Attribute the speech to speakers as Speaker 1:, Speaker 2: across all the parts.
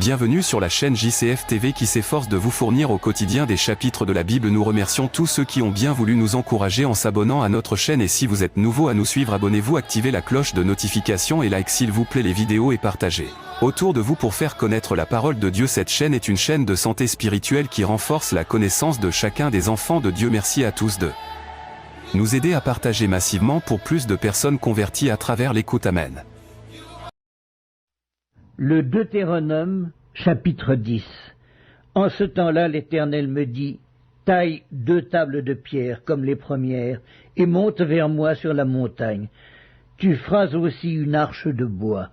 Speaker 1: Bienvenue sur la chaîne JCF TV qui s'efforce de vous fournir au quotidien des chapitres de la Bible. Nous remercions tous ceux qui ont bien voulu nous encourager en s'abonnant à notre chaîne, et si vous êtes nouveau à nous suivre, abonnez-vous, activez la cloche de notification et like s'il vous plaît les vidéos et partagez autour de vous pour faire connaître la parole de Dieu. Cette chaîne est une chaîne de santé spirituelle qui renforce la connaissance de chacun des enfants de Dieu. Merci à tous de nous aider à partager massivement pour plus de personnes converties à travers l'écoute. Amen.
Speaker 2: Le Deutéronome, chapitre 10. En ce temps-là, l'Éternel me dit, « Taille 2 tables de pierre comme les premières, et monte vers moi sur la montagne. Tu feras aussi une arche de bois.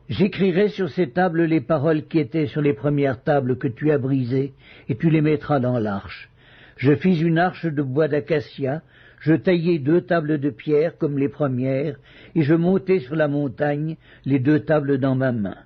Speaker 2: J'écrirai sur ces tables les paroles qui étaient sur les premières tables que tu as brisées, et tu les mettras dans l'arche. Je fis une arche de bois d'acacia, je taillai 2 tables de pierre comme les premières, et je montai sur la montagne les 2 tables dans ma main.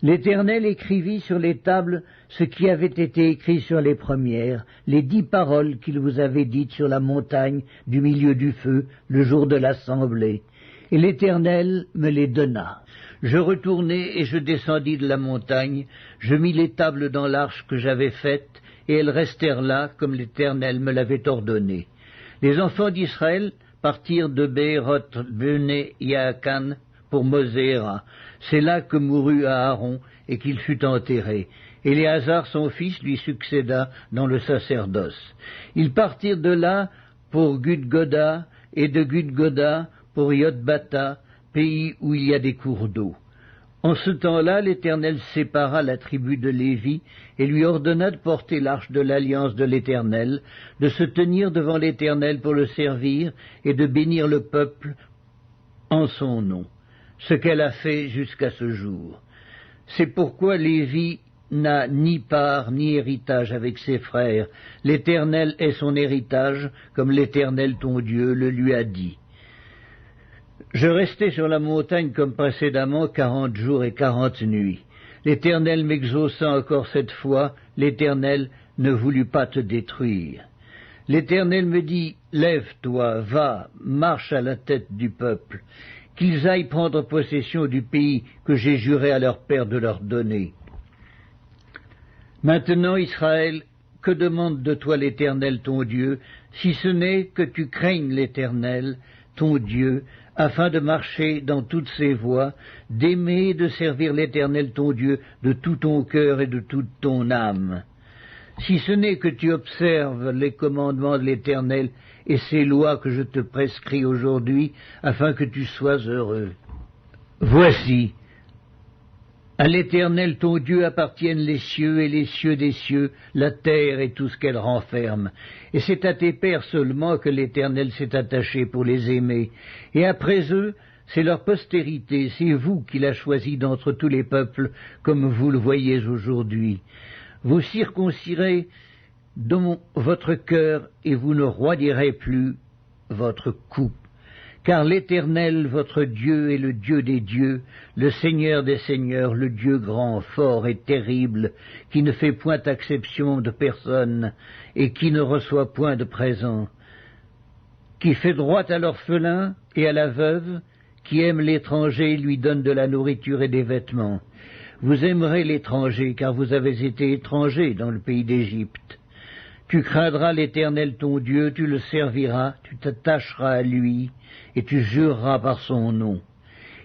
Speaker 2: L'Éternel écrivit sur les tables ce qui avait été écrit sur les premières, les 10 paroles qu'il vous avait dites sur la montagne du milieu du feu, le jour de l'assemblée. Et l'Éternel me les donna. Je retournai et je descendis de la montagne, je mis les tables dans l'arche que j'avais faite, et elles restèrent là comme l'Éternel me l'avait ordonné. Les enfants d'Israël partirent de Béhéroth Béné Yaakan pour Moséra. C'est là que mourut Aaron et qu'il fut enterré. Éléazar, son fils, lui succéda dans le sacerdoce. Ils partirent de là pour Gudgoda, et de Gudgoda pour Yotbata, pays où il y a des cours d'eau. En ce temps-là, l'Éternel sépara la tribu de Lévi et lui ordonna de porter l'arche de l'alliance de l'Éternel, de se tenir devant l'Éternel pour le servir et de bénir le peuple en son nom, ce qu'elle a fait jusqu'à ce jour. C'est pourquoi Lévi n'a ni part ni héritage avec ses frères. L'Éternel est son héritage, comme l'Éternel ton Dieu le lui a dit. Je restai sur la montagne comme précédemment 40 jours et 40 nuits. L'Éternel m'exauça encore cette fois, l'Éternel ne voulut pas te détruire. L'Éternel me dit, « Lève-toi, va, marche à la tête du peuple, qu'ils aillent prendre possession du pays que j'ai juré à leur père de leur donner. » Maintenant, Israël, que demande de toi l'Éternel ton Dieu, si ce n'est que tu craignes l'Éternel, ton Dieu, afin de marcher dans toutes ses voies, d'aimer et de servir l'Éternel ton Dieu de tout ton cœur et de toute ton âme. Si ce n'est que tu observes les commandements de l'Éternel et ses lois que je te prescris aujourd'hui, afin que tu sois heureux. Voici, à l'Éternel ton Dieu appartiennent les cieux et les cieux des cieux, la terre et tout ce qu'elle renferme. Et c'est à tes pères seulement que l'Éternel s'est attaché pour les aimer. Et après eux, c'est leur postérité, c'est vous qu'il a choisi d'entre tous les peuples, comme vous le voyez aujourd'hui. Vous circoncirez dans votre cœur et vous ne roidirez plus votre cou. Car l'Éternel, votre Dieu, est le Dieu des dieux, le Seigneur des seigneurs, le Dieu grand, fort et terrible, qui ne fait point acception de personne et qui ne reçoit point de présent, qui fait droit à l'orphelin et à la veuve, qui aime l'étranger et lui donne de la nourriture et des vêtements. Vous aimerez l'étranger, car vous avez été étrangers dans le pays d'Égypte. Tu craindras l'Éternel ton Dieu, tu le serviras, tu t'attacheras à lui, et tu jureras par son nom.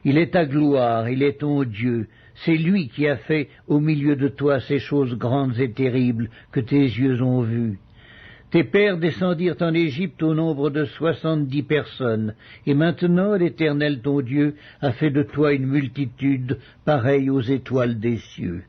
Speaker 2: Il est ta gloire, il est ton Dieu, c'est lui qui a fait au milieu de toi ces choses grandes et terribles que tes yeux ont vues. Tes pères descendirent en Égypte au nombre de 70 personnes, et maintenant l'Éternel ton Dieu a fait de toi une multitude pareille aux étoiles des cieux.